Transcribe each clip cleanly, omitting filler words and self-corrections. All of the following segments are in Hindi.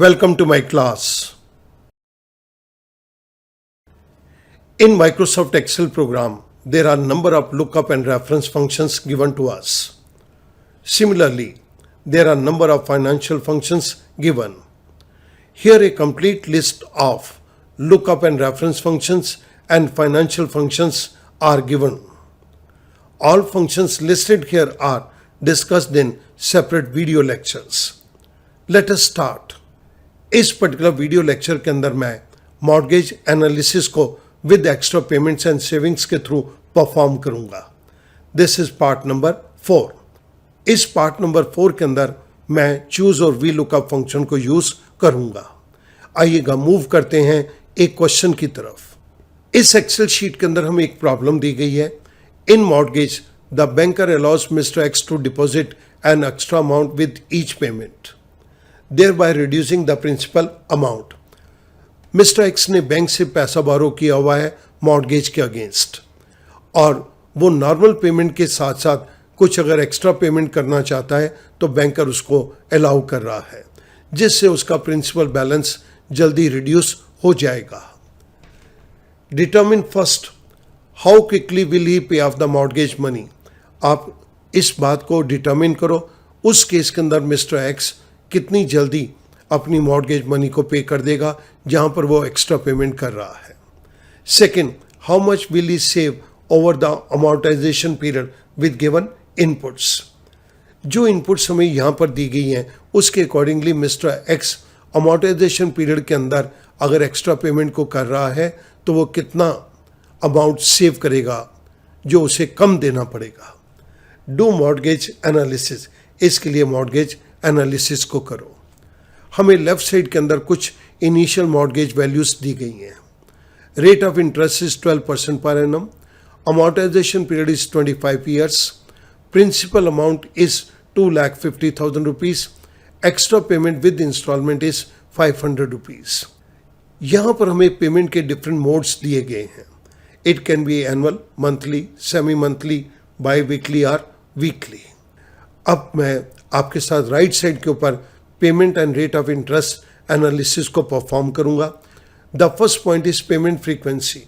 Welcome to my class. In Microsoft Excel program, there are number of lookup and reference functions given to us. Similarly, there are number of financial functions given. Here a complete list of lookup and reference functions and financial functions are given. All functions listed here are discussed in separate video lectures. Let us start. इस पर्टिकुलर वीडियो लेक्चर के अंदर मैं मॉर्गेज एनालिसिस को with extra payments and savings के थ्रू परफॉर्म करूंगा. This is part number 4. इस पार्ट नंबर 4 के अंदर मैं चूज और वी लुकअप फंक्शन को यूज करूंगा. आइएगा मूव करते हैं एक क्वेश्चन की तरफ. इस एक्सेल शीट के अंदर हमें एक प्रॉब्लम दी गई है. In mortgage the banker allows mister X to deposit an extra amount with each payment, thereby reducing the principal amount. Mister X ने बैंक से पैसा बारो किया हुआ है मॉर्गेज के अगेंस्ट, और वो नॉर्मल पेमेंट के साथ साथ कुछ अगर एक्स्ट्रा पेमेंट करना चाहता है तो बैंकर उसको अलाउ कर रहा है, जिससे उसका प्रिंसिपल बैलेंस जल्दी रिड्यूस हो जाएगा. Determine first how quickly will he पे ऑफ द मॉर्गेज मनी. आप इस बात को डिटरमिन करो. उस केस के अंदर मिस्टर एक्स कितनी जल्दी अपनी मॉर्गेज मनी को पे कर देगा जहां पर वो एक्स्ट्रा पेमेंट कर रहा है. Second, how much will he save over the amortisation period with given inputs. जो इनपुट्स हमें यहां पर दी गई हैं उसके accordingly mister x amortisation period के अंदर अगर एक्स्ट्रा पेमेंट को कर रहा है तो वो कितना अमाउंट सेव करेगा जो उसे कम देना पड़ेगा. Do mortgage analysis. इसके लिए मॉर्गेज एनालिसिस को करो. हमें लेफ्ट साइड के अंदर कुछ इनिशियल मॉर्गेज वैल्यूज दी गई हैं. Rate of interest is 12% per annum. Amortization period is 25 years. Principal amount is 2,50,000 rupees. Extra payment with installment is 500 rupees. यहाँ पर हमें पेमेंट के डिफरेंट मोड्स दिए गए हैं. It can be annual, monthly, semi monthly, by weekly और वीकली. अब मैं आपके साथ राइट साइड के ऊपर payment and rate of interest analysis को परफॉर्म करूंगा. The first point is payment frequency.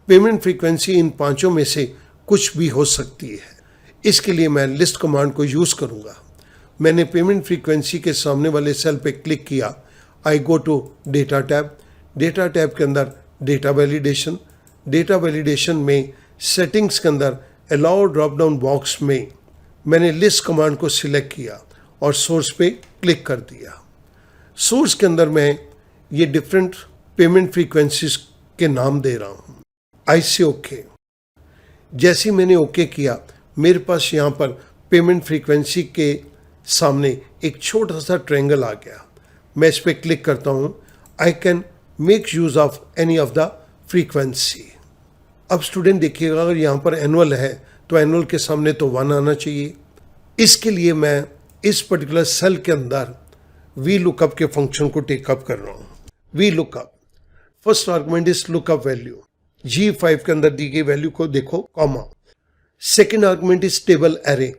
Payment frequency in पांचों में से कुछ भी हो सकती है. इसके लिए मैं लिस्ट कमांड को यूज करूंगा. मैंने पेमेंट फ्रीक्वेंसी के सामने वाले सेल पे क्लिक किया. I go to data tab. Data tab के अंदर डेटा वैलिडेशन. डेटा वैलिडेशन में सेटिंग्स के अंदर अलाउ ड्रॉप डाउन बॉक्स में मैंने लिस्ट कमांड को सिलेक्ट किया और सोर्स पे क्लिक कर दिया. सोर्स के अंदर मैं ये डिफरेंट पेमेंट फ्रीक्वेंसीज के नाम दे रहा हूँ. आई से ओके. जैसे मैंने ओके किया मेरे पास यहाँ पर पेमेंट फ्रीक्वेंसी के सामने एक छोटा सा ट्रायंगल आ गया. मैं इस पर क्लिक करता हूँ. I can make use of any of the frequency. अब स्टूडेंट देखिएगा, अगर यहाँ पर एनुअल है तो एनुअल के सामने तो 1 आना चाहिए. इसके लिए मैं इस पर्टिकुलर सेल के अंदर वी लुकअप के फंक्शन को टेकअप कर रहा हूँ. V lookup first argument is lookup value. G5 के अंदर दी गई वैल्यू को देखो, comma. Second argument is table array.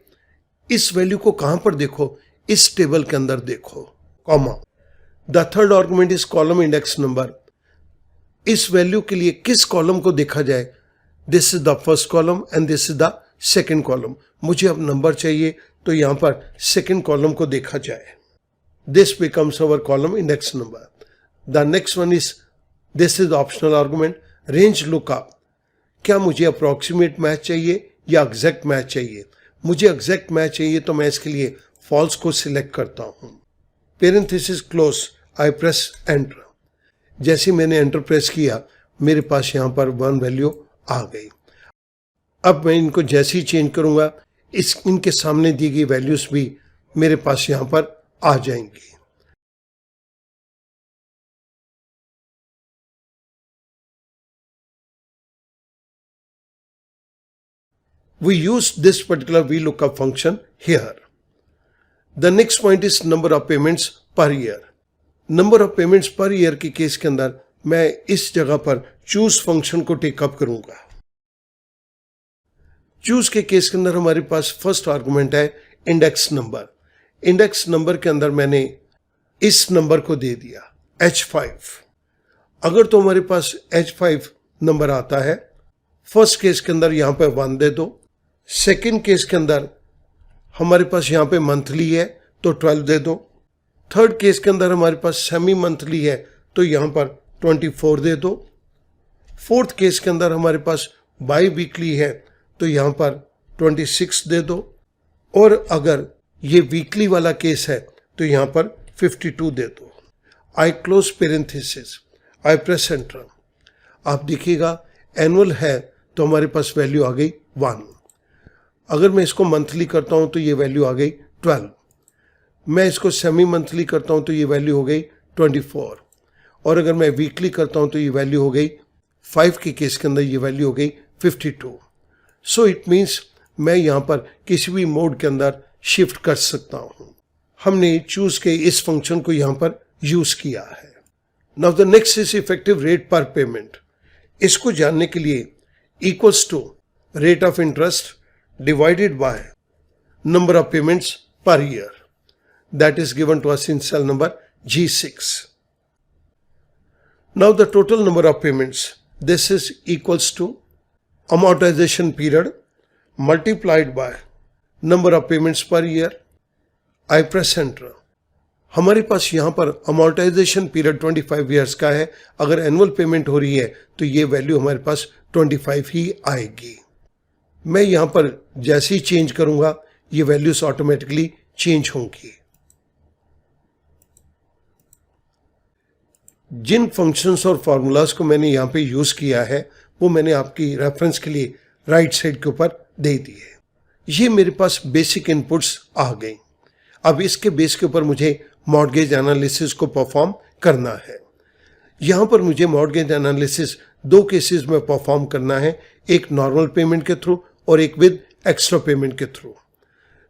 इस वैल्यू को कहां पर देखो? इस टेबल के अंदर देखो, comma. The third argument is column index number. इस वैल्यू के लिए किस कॉलम को देखा जाए? This is the first column and this is the second column. मुझे अब नंबर चाहिए तो यहां पर सेकेंड कॉलम को देखा जाए. This becomes our column index number. The next one is this is optional argument range lookup. क्या मुझे अप्रोक्सीमेट मैच चाहिए या एग्जैक्ट मैच चाहिए? मुझे एग्जैक्ट मैच चाहिए तो मैं इसके लिए फॉल्स को सिलेक्ट करता हूं. Parenthesis close. आई प्रेस एंटर. जैसे मैंने एंटर प्रेस किया मेरे पास यहां पर 1 वैल्यू आ गई. अब मैं इनको जैसे ही चेंज करूंगा इनके सामने दी गई वैल्यूज भी मेरे पास यहां पर आ जाएंगी. We use this particular VLOOKUP function here. The next point is number of payments per year. Number of payments per year के केस के अंदर मैं इस जगह पर choose फंक्शन को टेकअप करूंगा. चूज के केस के अंदर हमारे पास फर्स्ट आर्गुमेंट है इंडेक्स नंबर. इंडेक्स नंबर के अंदर मैंने इस नंबर को दे दिया H5। अगर तो हमारे पास H5 नंबर आता है, फर्स्ट केस के अंदर यहाँ पे 1 दे दो, सेकेंड केस के अंदर हमारे पास यहाँ पे मंथली है तो 12 दे दो, थर्ड केस के अंदर हमारे पास सेमी मंथली है तो यहाँ पर 24 दे दो, फोर्थ केस के अंदर हमारे पास बाई वीकली है तो यहाँ पर 26 दे दो, और अगर ये वीकली वाला केस है तो यहाँ पर 52 दे दो। आई क्लोज पेरेंथेसिस, आई प्रेस एंटर। आप देखिएगा एनुअल है तो हमारे पास वैल्यू आ गई 1। अगर मैं इसको मंथली करता हूँ तो ये वैल्यू आ गई 12। मैं इसको सेमी मंथली करता हूँ तो ये वैल्यू हो गई 24, और अगर मैं वीकली करता हूँ तो ये वैल्यू हो गई 5 के केस के अंदर ये वैल्यू हो गई 52। सो इट मीन्स मैं यहाँ पर किसी भी मोड के अंदर शिफ्ट कर सकता हूँ। हमने चूज के इस फंक्शन को यहाँ पर यूज किया है। Now the next is effective rate per payment. इसको जानने के लिए equals to rate of interest divided by number of payments per year, that is given to us in cell number G6. Now the total number of payments, this is equals to amortization period multiplied by number of payments per year. I press enter. हमारे पास यहाँ पर amortization period 25 years का है। अगर एनुअल पेमेंट हो रही है तो ये वैल्यू हमारे पास 25 ही आएगी। मैं यहाँ पर जैसे ही चेंज करूँगा ये वैल्यूज ऑटोमेटिकली चेंज होंगी। जिन फंक्शंस और फार्मूलाज को मैंने यहाँ पे यूज किया है वो मैंने आपकी रेफरेंस के लिए राइट साइड के ऊपर दे दी है। ये मेरे पास बेसिक इनपुट्स आ गई। अब इसके बेस के ऊपर मुझे मॉर्गेज एनालिसिस को परफॉर्म करना है। यहाँ पर मुझे मॉर्गेज एनालिसिस 2 केसेस में परफॉर्म करना है, एक नॉर्मल पेमेंट के थ्रू और एक विद एक्स्ट्रा पेमेंट के थ्रू।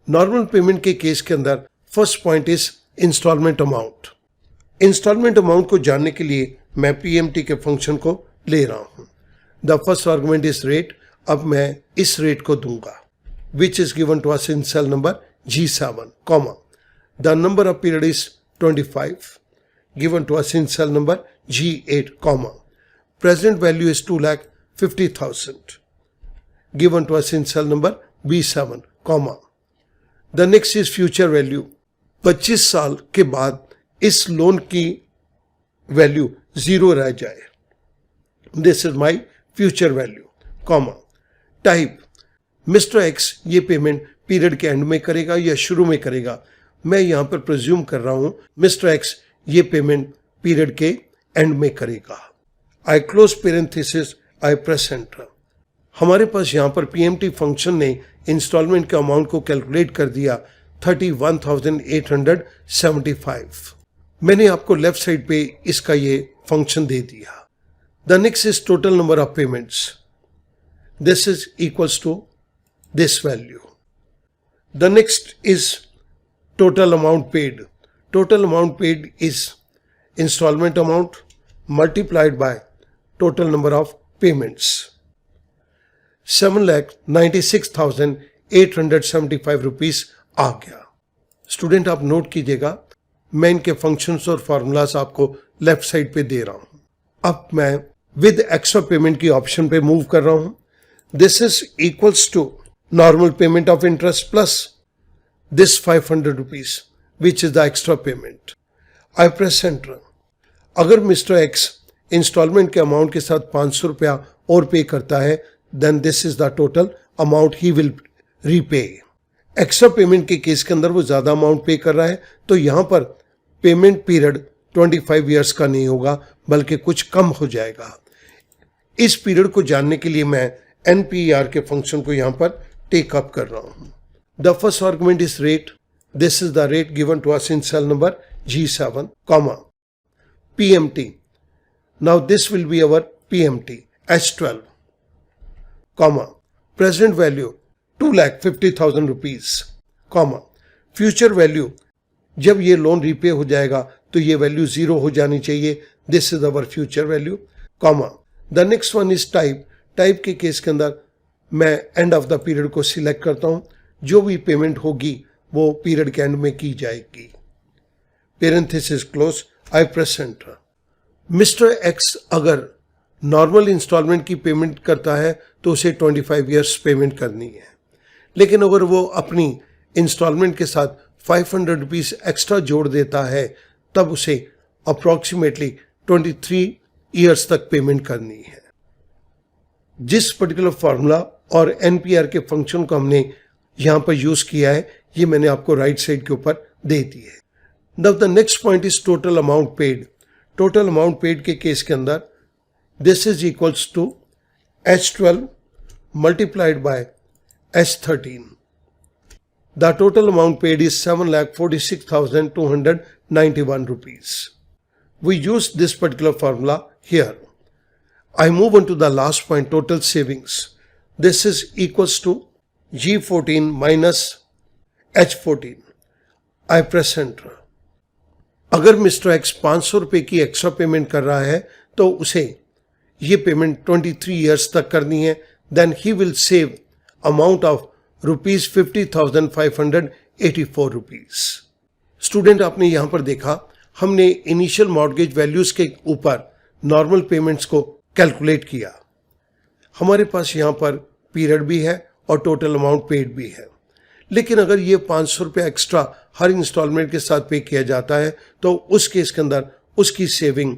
नॉर्मल पेमेंट के केस के अंदर first point is instalment amount. Installment amount को जानने के लिए मैं पीएमटी के फंक्शन को ले रहा हूं। The first argument is rate. अब मैं इस रेट को दूंगा which is given to us in cell number G7, comma the number of period is 25 given to us in cell number G8, comma present value is 2,50,000 given to us in cell number B7, comma the next is future value. 25 साल के बाद इस लोन की वैल्यू 0 रह जाए, this is my future value, comma type mister x ये पेमेंट पीरियड के एंड में करेगा या शुरू में करेगा। मैं यहां पर प्रिज्यूम कर रहा हूं मिस्टर एक्स ये पेमेंट पीरियड के एंड में करेगा। आई क्लोज पेरेंथेसिस, आई प्रेस एंटर। हमारे पास यहां पर पीएमटी फंक्शन ने इंस्टॉलमेंट के अमाउंट को कैलकुलेट कर दिया 31,875। मैंने आपको लेफ्ट साइड पे इसका ये फंक्शन दे दिया। The next is total number of payments, this is equals to this value. The next is total amount paid. Total amount paid is instalment amount multiplied by total number of payments. 7,96,875 rupees आ गया। स्टूडेंट आप नोट कीजिएगा, मैं इनके फंक्शंस और फार्मूलाज आपको लेफ्ट साइड पे दे रहा हूं। अब मैं विद एक्स्ट्रा पेमेंट की ऑप्शन पे मूव कर रहा हूं। This is equals to normal payment of interest plus this 500 rupees which is the extra payment. I press enter. अगर मिस्टर एक्स इंस्टॉलमेंट के अमाउंट के साथ 500 रुपया और पे करता है then this is the total amount he will repay. Extra payment के केस के अंदर वो ज़्यादा अमाउंट पे कर रहा है तो यहाँ पर पेमेंट पीरियड 25 ईयर्स का नहीं होगा बल्कि कुछ कम हो जाएगा। इस पीरियड को जानने के लिए मैं NPER के फंक्शन को यहाँ पर टेक अप कर रहा हूँ। The first argument is rate. This is the rate given to us in cell number G7, comma PMT। Now this will be our PMT H12, comma present value 2,50,000 rupees, comma future value जब ये लोन रीपे हो जाएगा तो ये वैल्यू 0 हो जानी चाहिए, this is our future value, comma the next one is type. Type के केस के अंदर मैं एंड ऑफ द पीरियड को सिलेक्ट करता हूं। जो भी पेमेंट होगी वो पीरियड के एंड में की जाएगी। पेरेंथेसिस क्लोज, आई प्रेस एंटर। मिस्टर एक्स अगर नॉर्मल इंस्टॉलमेंट की पेमेंट करता है तो उसे 25 ईयर्स पेमेंट करनी है, लेकिन अगर वो अपनी इंस्टॉलमेंट के साथ 500 रुपीज़ एक्स्ट्रा जोड़ देता है तब उसे अप्रॉक्सीमेटली 23 ईयर्स तक पेमेंट करनी है। जिस पर्टिकुलर फार्मूला और एनपीआर के फंक्शन को हमने यहाँ पर यूज़ किया है ये मैंने आपको राइट साइड के ऊपर दे दी है। Now the next point is total amount paid. Total amount paid के केस के अंदर this is equals to H12 multiplied by H13. The total amount paid is 7,46,291 rupees. We use this particular formula here. I move on to the last point, total savings. This is equals to G14 minus H14. I press enter. अगर मिस्टर एक्स 500 रुपये की एक्स्ट्रा पेमेंट कर रहा है तो उसे ये पेमेंट 23 ईयर्स तक करनी है। Then he will save amount of ₹50,584 rupees. Student, आपने यहाँ पर देखा हमने इनिशियल मॉर्गेज वैल्यूज के ऊपर नॉर्मल पेमेंट्स को कैलकुलेट किया। हमारे पास यहाँ पर पीरियड भी है और टोटल अमाउंट पेड भी है, लेकिन अगर ये 500 रुपये एक्स्ट्रा हर इंस्टॉलमेंट के साथ पे किया जाता है तो उस केस के अंदर उसकी सेविंग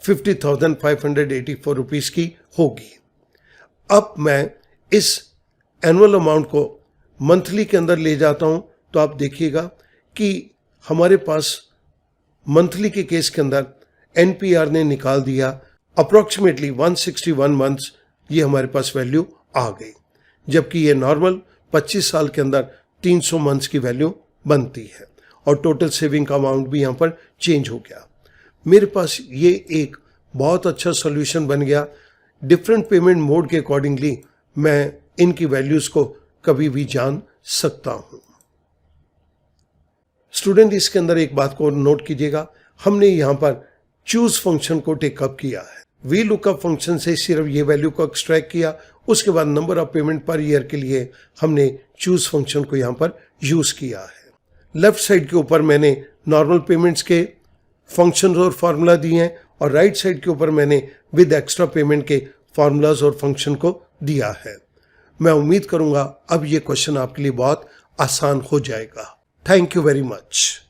50,584 रुपीज़ की होगी। अब मैं इस एनुअल अमाउंट को मंथली के अंदर ले जाता हूं तो आप देखिएगा कि हमारे पास मंथली के केस के अंदर एनपीआर ने निकाल दिया अप्रॉक्सीमेटली 161 मंथ्स, ये हमारे पास वैल्यू आ गई, जबकि ये नॉर्मल 25 साल के अंदर 300 मंथ्स की वैल्यू बनती है और टोटल सेविंग का अमाउंट भी यहाँ पर चेंज हो गया। मेरे पास ये एक बहुत अच्छा सॉल्यूशन बन गया। डिफरेंट पेमेंट मोड के अकॉर्डिंगली मैं इनकी वैल्यूज़ को कभी भी जान सकता हूँ। स्टूडेंट, इसके अंदर एक बात को नोट कीजिएगा, हमने यहाँ पर चूज फंक्शन को टेकअप किया है। वी लुकअप फंक्शन से सिर्फ ये वैल्यू को एक्सट्रैक्ट किया, उसके बाद number of payment per year के लिए हमने चूज फंक्शन को यहाँ पर यूज़ किया है। लेफ्ट साइड के ऊपर मैंने नॉर्मल पेमेंट्स के फंक्शंस और फार्मूला दिए हैं और राइट साइड के ऊपर मैंने विद एक्स्ट्रा पेमेंट के फार्मूलाज और फंक्शन को दिया है। मैं उम्मीद करूंगा अब ये क्वेश्चन आपके लिए बहुत आसान हो जाएगा। Thank you very much.